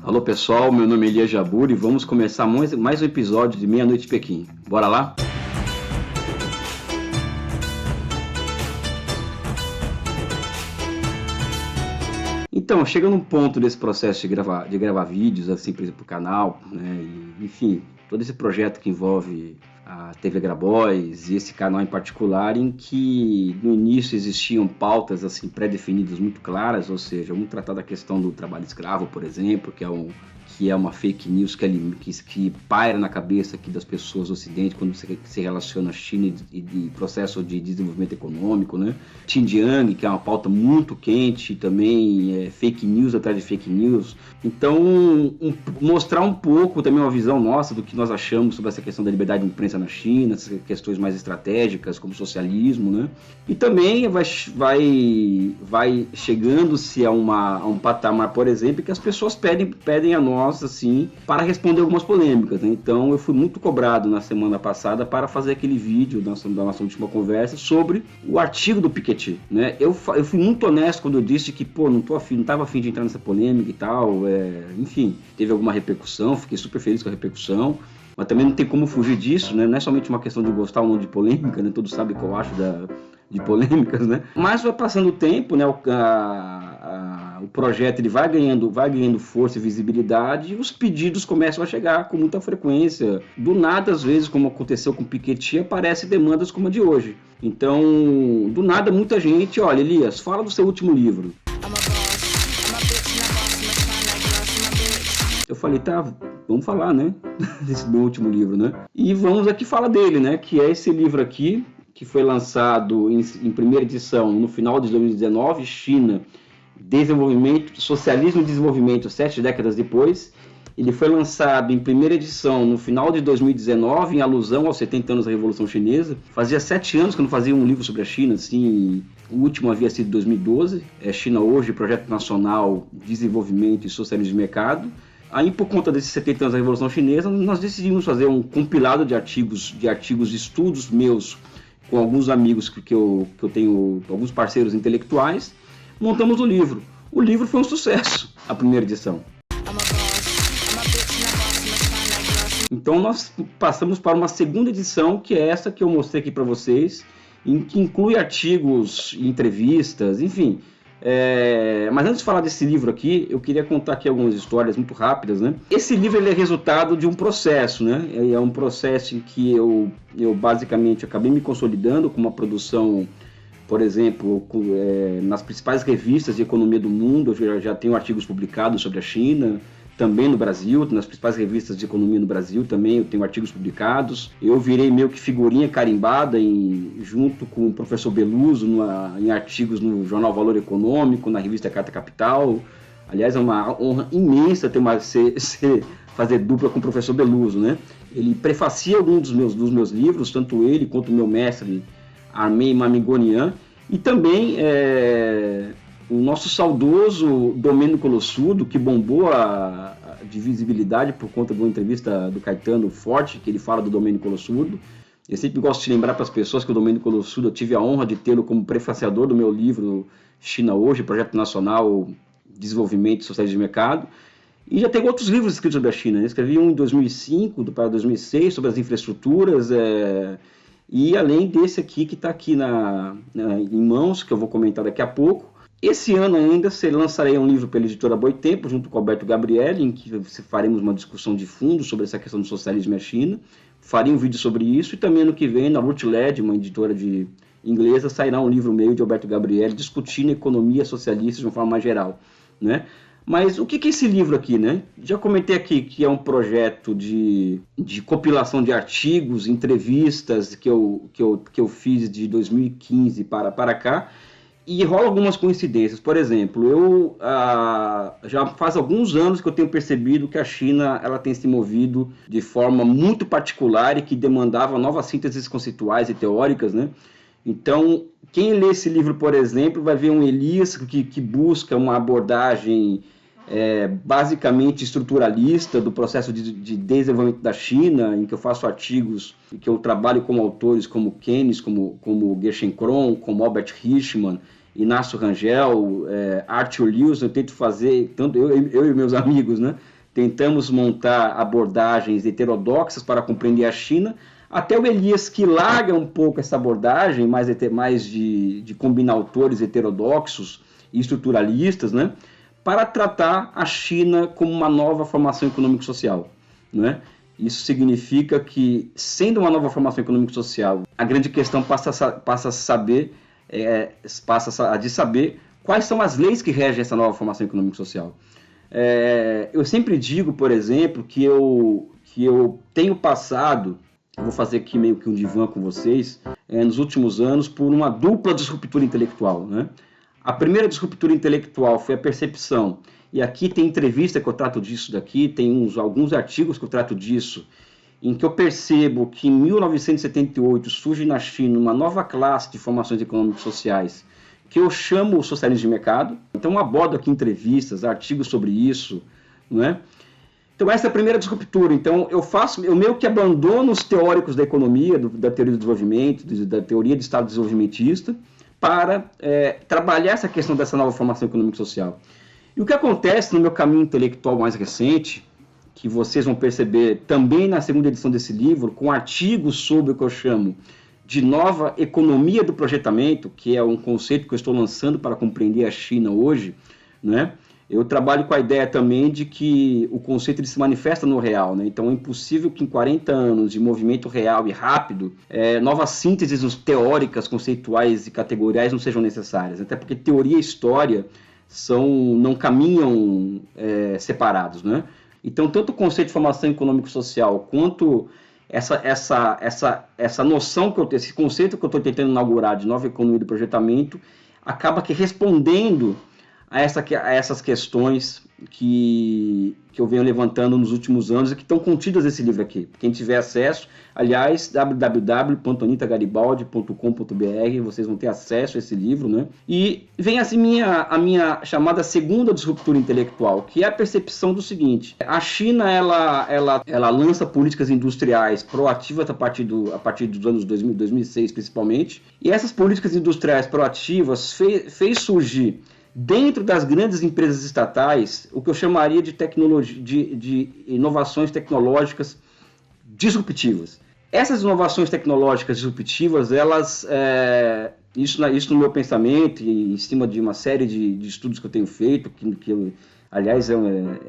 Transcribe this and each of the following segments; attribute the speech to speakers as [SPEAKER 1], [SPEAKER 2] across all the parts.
[SPEAKER 1] Alô pessoal, meu nome é Elias Jabur e vamos começar mais um episódio de Meia Noite Pequim. Bora lá? Então, chega num ponto desse processo de gravar vídeos, assim, por exemplo, pro canal, né? E, enfim, todo esse projeto que envolve a TV Grabois e esse canal em particular, em que no início existiam pautas assim pré-definidas muito claras, ou seja, vamos tratar da questão do trabalho escravo, por exemplo, que é uma fake news que paira na cabeça aqui das pessoas do Ocidente quando se relaciona a China e processo de desenvolvimento econômico, né? Xinjiang, que é uma pauta muito quente, também fake news atrás de fake news. Então, mostrar um pouco também uma visão nossa do que nós achamos sobre essa questão da liberdade de imprensa na China, essas questões mais estratégicas, como socialismo, né? E também vai chegando-se a um patamar, por exemplo, que as pessoas pedem a nós, assim, para responder algumas polêmicas, né? Então eu fui muito cobrado na semana passada para fazer aquele vídeo da nossa última conversa sobre o artigo do Piketty, né? Eu fui muito honesto quando eu disse que, não estava afim de entrar nessa polêmica e tal, enfim, teve alguma repercussão, fiquei super feliz com a repercussão, mas também não tem como fugir disso, né? Não é somente uma questão de gostar ou não de polêmica, né? Todos sabem o que eu acho de polêmicas, né? Mas vai passando o tempo, né? O projeto ele vai ganhando força e visibilidade e os pedidos começam a chegar com muita frequência. Do nada, às vezes, como aconteceu com o Piketty, aparecem demandas como a de hoje. Então, do nada, muita gente, olha, Elias, fala do seu último livro. Eu falei, tá, vamos falar, né, desse meu último livro, né? E vamos aqui falar dele, né, que é esse livro aqui, que foi lançado em primeira edição no final de 2019, China, Socialismo e Desenvolvimento, 7 décadas depois. Ele foi lançado em primeira edição no final de 2019, em alusão aos 70 anos da Revolução Chinesa. Fazia 7 anos que eu não fazia um livro sobre a China, assim, o último havia sido em 2012, China Hoje, Projeto Nacional, Desenvolvimento e Socialismo de Mercado. Aí, por conta desses 70 anos da Revolução Chinesa, nós decidimos fazer um compilado de artigos de estudos meus com alguns amigos que eu tenho, alguns parceiros intelectuais. Montamos o livro. O livro foi um sucesso, a primeira edição. Então nós passamos para uma segunda edição, que é essa que eu mostrei aqui para vocês, em que inclui artigos, entrevistas, enfim. Mas antes de falar desse livro aqui, eu queria contar aqui algumas histórias muito rápidas, né? Esse livro ele é resultado de um processo, né? É um processo em que eu basicamente acabei me consolidando com uma produção, por exemplo, nas principais revistas de economia do mundo. Eu já tenho artigos publicados sobre a China, também no Brasil, nas principais revistas de economia no Brasil também eu tenho artigos publicados. Eu virei meio que figurinha carimbada junto com o professor Beluso em artigos no jornal Valor Econômico, na revista Carta Capital. Aliás, é uma honra imensa fazer dupla com o professor Beluso, né? Ele prefacia alguns dos meus livros, tanto ele quanto o meu mestre Armei Mamigonian, e também o nosso saudoso Domênico Lossurdo, que bombou de visibilidade por conta de uma entrevista do Caetano Forte, que ele fala do Domênico Lossurdo. Eu sempre gosto de lembrar para as pessoas que o Domênico Lossurdo, eu tive a honra de tê-lo como prefaciador do meu livro China Hoje, Projeto Nacional, Desenvolvimento e Socialismo de Mercado. E já tem outros livros escritos sobre a China. Eu escrevi um em 2005 para 2006 sobre as infraestruturas, e além desse aqui que está aqui em mãos, que eu vou comentar daqui a pouco. Esse ano ainda lançarei um livro pela editora Boitempo, junto com o Alberto Gabrielli, em que faremos uma discussão de fundo sobre essa questão do socialismo e a China. Farei um vídeo sobre isso, e também ano que vem, na Routledge, uma editora inglesa, sairá um livro meu de Alberto Gabrielli discutindo economia socialista de uma forma mais geral, né? Mas o que é esse livro aqui, né? Já comentei aqui que é um projeto de compilação de artigos, entrevistas que eu fiz de 2015 para cá. E rola algumas coincidências. Por exemplo, já faz alguns anos que eu tenho percebido que a China ela tem se movido de forma muito particular e que demandava novas sínteses conceituais e teóricas, né? Então, quem lê esse livro, por exemplo, vai ver um Elias que busca uma abordagem basicamente estruturalista do processo de desenvolvimento da China, em que eu faço artigos, que eu trabalho com autores como Keynes, como Gershon Krohn, como Albert Hirschman, Inácio Rangel, Arthur Lewis, eu tento fazer, tanto eu e meus amigos, né, tentamos montar abordagens heterodoxas para compreender a China, até o Elias, que larga um pouco essa abordagem, mais de combinar autores heterodoxos e estruturalistas, né, para tratar a China como uma nova formação econômico-social, né? Isso significa que, sendo uma nova formação econômico-social, a grande questão passa a saber quais são as leis que regem essa nova formação econômico-social. Eu sempre digo, por exemplo, que eu tenho passado, eu vou fazer aqui meio que um divã com vocês, nos últimos anos, por uma dupla disruptura intelectual, né? A primeira disruptura intelectual foi a percepção, e aqui tem entrevista que eu trato disso daqui, tem alguns artigos que eu trato disso, em que eu percebo que em 1978 surge na China uma nova classe de formações econômicas sociais, que eu chamo o socialismo de mercado. Então eu abordo aqui entrevistas, artigos sobre isso, não é? Então essa é a primeira disruptura. Então eu meio que abandono os teóricos da economia, da teoria do desenvolvimento, da teoria de Estado desenvolvimentista, para trabalhar essa questão dessa nova formação econômica e social. E o que acontece no meu caminho intelectual mais recente, que vocês vão perceber também na segunda edição desse livro, com artigos sobre o que eu chamo de nova economia do projetamento, que é um conceito que eu estou lançando para compreender a China hoje, né? Eu trabalho com a ideia também de que o conceito ele se manifesta no real, né? Então é impossível que em 40 anos de movimento real e rápido, novas sínteses teóricas, conceituais e categoriais não sejam necessárias, até porque teoria e história não caminham separados, né? Então tanto o conceito de formação econômico-social quanto essa noção, esse conceito que eu estou tentando inaugurar de nova economia do projetamento, acaba que respondendo a essas questões que eu venho levantando nos últimos anos e que estão contidas nesse livro aqui. Quem tiver acesso, aliás, www.anitagaribaldi.com.br, vocês vão ter acesso a esse livro, né? E vem assim a minha chamada segunda disruptura intelectual, que é a percepção do seguinte: a China ela lança políticas industriais proativas a partir dos anos 2000, 2006 principalmente, e essas políticas industriais proativas fez surgir dentro das grandes empresas estatais, o que eu chamaria de inovações tecnológicas disruptivas. Essas inovações tecnológicas disruptivas, isso no meu pensamento e em cima de uma série de estudos que eu tenho feito, aliás,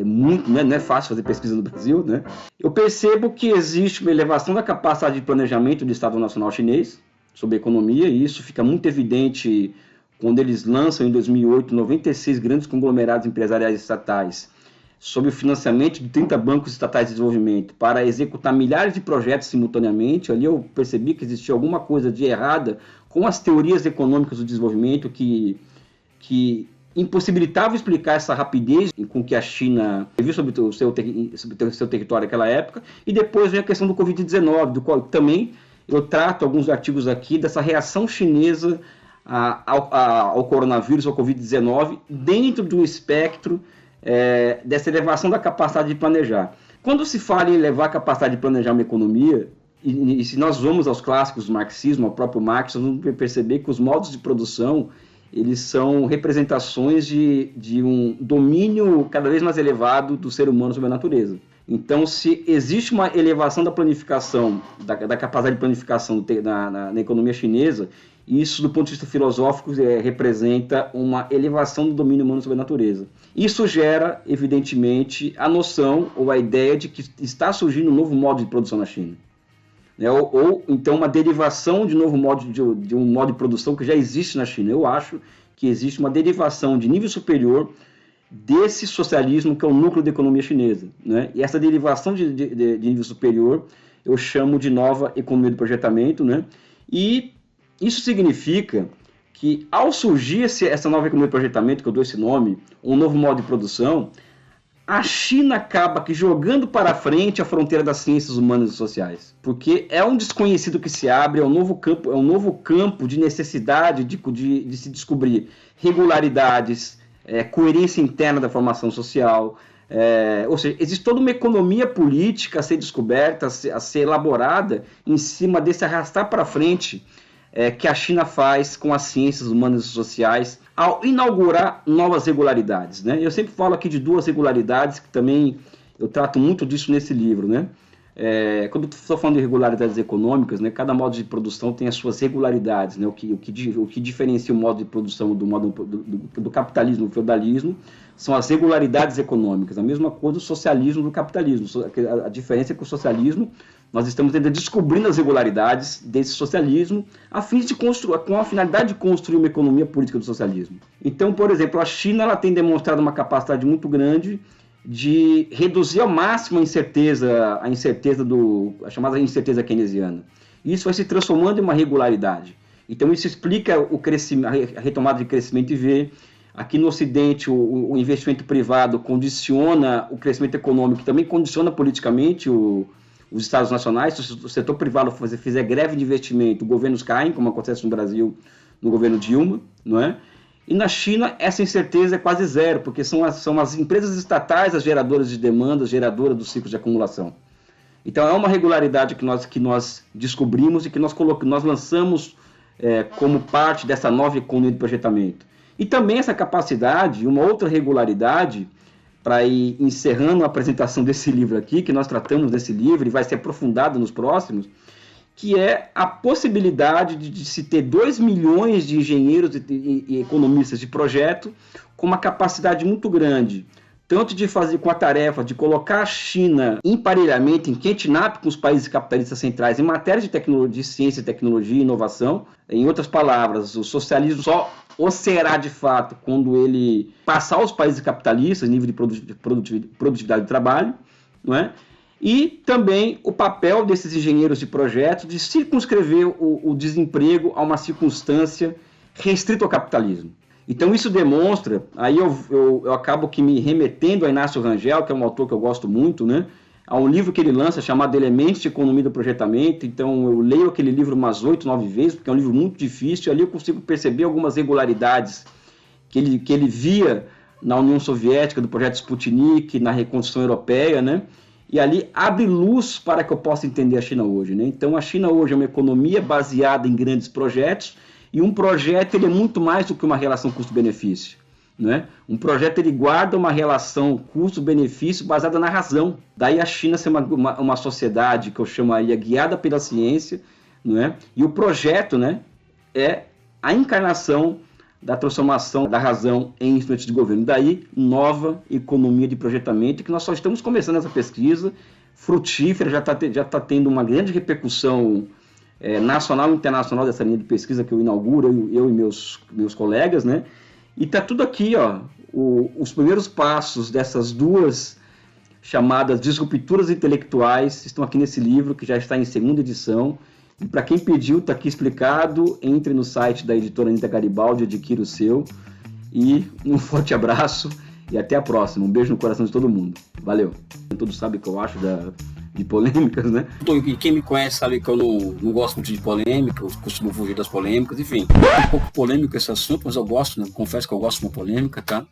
[SPEAKER 1] muito, né? Não é fácil fazer pesquisa no Brasil, né? Eu percebo que existe uma elevação da capacidade de planejamento do Estado Nacional Chinês sobre a economia, e isso fica muito evidente quando eles lançam em 2008 96 grandes conglomerados empresariais estatais, sob o financiamento de 30 bancos estatais de desenvolvimento, para executar milhares de projetos simultaneamente. Ali eu percebi que existia alguma coisa de errada com as teorias econômicas do desenvolvimento que impossibilitava explicar essa rapidez com que a China viu sobre o seu território naquela época. E depois vem a questão do Covid-19, do qual também eu trato alguns artigos aqui dessa reação chinesa ao coronavírus, ao Covid-19, dentro do espectro dessa elevação da capacidade de planejar. Quando se fala em elevar a capacidade de planejar uma economia, e se nós vamos aos clássicos do marxismo, ao próprio Marx, nós vamos perceber que os modos de produção eles são representações de um domínio cada vez mais elevado do ser humano sobre a natureza. Então, se existe uma elevação da planificação, da capacidade de planificação na economia chinesa, isso, do ponto de vista filosófico, representa uma elevação do domínio humano sobre a natureza. Isso gera, evidentemente, a noção ou a ideia de que está surgindo um novo modo de produção na China. Ou então uma derivação de um modo de produção que já existe na China. Eu acho que existe uma derivação de nível superior desse socialismo que é o núcleo da economia chinesa, né? E essa derivação de nível superior eu chamo de nova economia do projetamento, né? E isso significa que, ao surgir essa nova economia de projetamento, que eu dou esse nome, um novo modo de produção, a China acaba que jogando para frente a fronteira das ciências humanas e sociais, porque é um desconhecido que se abre, é um novo campo de necessidade de se descobrir regularidades, coerência interna da formação social, ou seja, existe toda uma economia política a ser descoberta, a ser elaborada em cima desse arrastar para frente que a China faz com as ciências humanas e sociais ao inaugurar novas regularidades, né? Eu sempre falo aqui de duas regularidades que também eu trato muito disso nesse livro, né? Quando estou falando de regularidades econômicas, né, cada modo de produção tem as suas regularidades, né? O que diferencia o modo de produção do capitalismo do feudalismo são as regularidades econômicas. A mesma coisa do socialismo do capitalismo. A diferença é que o socialismo, nós estamos ainda descobrindo as regularidades desse socialismo com a finalidade de construir uma economia política do socialismo. Então, por exemplo, a China ela tem demonstrado uma capacidade muito grande de reduzir ao máximo a chamada incerteza keynesiana. Isso vai se transformando em uma regularidade. Então isso explica a retomada de crescimento IV. Aqui no Ocidente, o investimento privado condiciona o crescimento econômico, também condiciona politicamente os estados nacionais. Se o setor privado fizer greve de investimento, governos caem, como acontece no Brasil, no governo Dilma, não é? E na China, essa incerteza é quase zero, porque são as empresas estatais as geradoras de demanda, geradoras dos ciclos de acumulação. Então, é uma regularidade que nós descobrimos e que nós lançamos como parte dessa nova economia de projetamento. E também essa capacidade, uma outra regularidade, para ir encerrando a apresentação desse livro aqui, que nós tratamos desse livro e vai ser aprofundado nos próximos, que é a possibilidade de se ter 2 milhões de engenheiros e economistas de projeto com uma capacidade muito grande, tanto de fazer com a tarefa de colocar a China em emparelhamento, em catch-up com os países capitalistas centrais em matéria de ciência, tecnologia e inovação. Em outras palavras, o socialismo só o será de fato quando ele passar aos países capitalistas em nível de produtividade de trabalho, não é? E também o papel desses engenheiros de projeto de circunscrever o desemprego a uma circunstância restrita ao capitalismo. Então isso demonstra, aí eu acabo que me remetendo a Inácio Rangel, que é um autor que eu gosto muito, né? Há um livro que ele lança chamado Elementos de Economia do Projetamento. Então eu leio aquele livro umas 8, 9 vezes, porque é um livro muito difícil, e ali eu consigo perceber algumas regularidades que ele via na União Soviética, do projeto Sputnik, na reconstrução europeia, né? E ali abre luz para que eu possa entender a China hoje, né? Então a China hoje é uma economia baseada em grandes projetos, e um projeto ele é muito mais do que uma relação custo-benefício, né? Um projeto ele guarda uma relação custo-benefício baseada na razão. Daí a China ser uma sociedade que eu chamaria guiada pela ciência, né? E o projeto, né, é a encarnação da transformação da razão em instrumentos de governo. Daí, nova economia de projetamento, que nós só estamos começando essa pesquisa frutífera, já está tendo uma grande repercussão nacional e internacional dessa linha de pesquisa que eu inauguro, eu e meus colegas, né? E está tudo aqui, ó, os primeiros passos dessas duas chamadas disrupturas intelectuais estão aqui nesse livro, que já está em 2ª edição. E para quem pediu, está aqui explicado. Entre no site da editora Anita Garibaldi, adquira o seu. E um forte abraço e até a próxima. Um beijo no coração de todo mundo. Valeu. Todos sabem o que eu acho de polêmicas, né? E quem me conhece sabe que eu não gosto muito de polêmica, eu costumo fugir das polêmicas. Enfim, é um pouco polêmico esse assunto, mas eu gosto, né? Confesso que eu gosto de uma polêmica, tá?